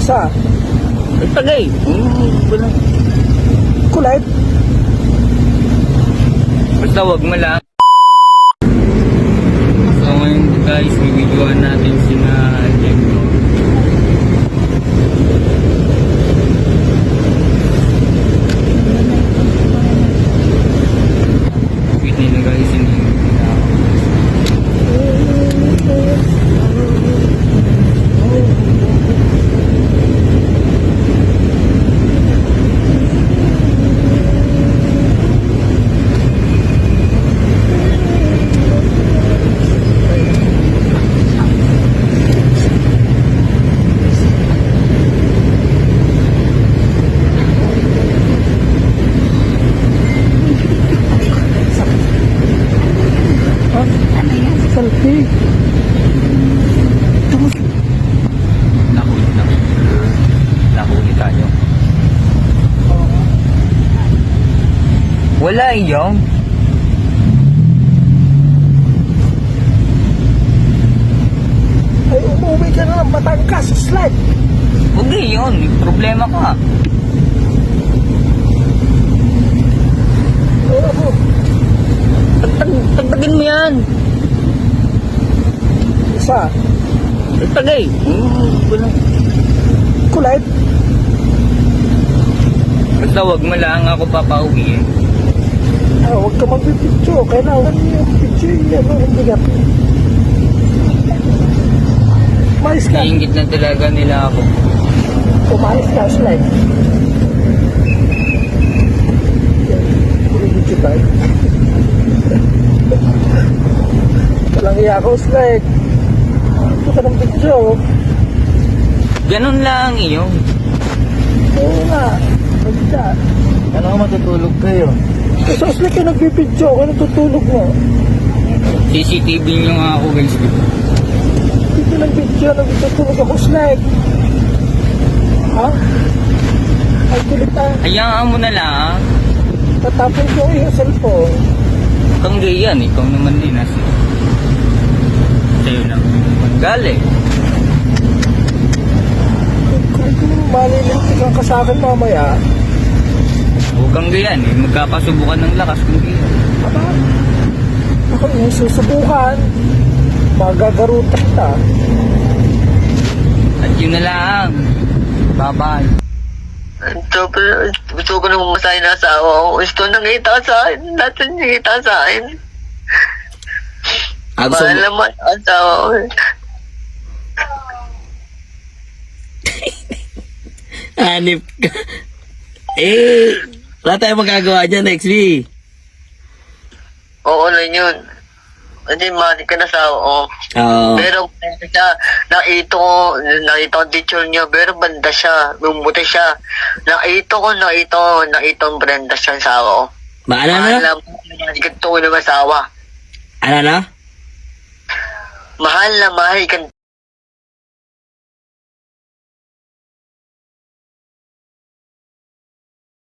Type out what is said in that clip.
Isa. Ay, tagay. Wala. Kulit. Basta wag mo lang. So ngayon guys, bibidyoan natin sina Diego. Wait nila guys, sinihintay nila ako. Selfie. Nahuli na. Nahuli tayo. Wala yung. Ay, umuwi ka na ng Batangas. Slide. Hindi yun. May problema ka. Oo. Tagtagin mo yan. Isa. Ay, tagay. Wala. Kulit. Basta wag mo lang ako papauwi eh. Huwag ka magbibidyo. Kailangan yung video yan. Hindi ka. Umayos ka. Iingit na talaga nila ako. Umayos ka. Slide. Video tayo. Walang iya ko. Slide. Ito ka ng video. Ganun lang yun. Oo nga. Magda. Ano ka matutulog kayo? Kasi slide ka nagbibidyo. Kaya natutulog mo. CCTV nyo nga ako guys. Dito ng video. Nagtutulog ako. Slide. Ha? Ay, kulit ah. Hayaan mo na lang. Tatapon ko yung cellphone. Kang gayan, ikaw naman din as. Sa'yo lang. Galing. Kung malilintikan ka sa akin mamaya, Huwag kang gayan eh. Magkakasubukan ng lakas kung gayan. aba, ako yung susubukan, magagarutan ka. At yun na lang. Bye-bye. Gusto ko nang masahin na asawa ko. Gusto nang kita sa akin. Dati nakita sa akin. Gusto Mahal mo, naman ang asawa ko. Hanip ka. Eh, wala tayong magagawa dyan, XB. Oo lang yun. Hindi, mali ka na asawa ko. Oo. Pero siya, nakita ko ang teacher niya, pero banda siya, bumuti siya. Nakita ko ang brenda siya sa asawa ko. Ano Mahal na? na, ganito ko ng asawa. Ano na? Mahal na mahal ka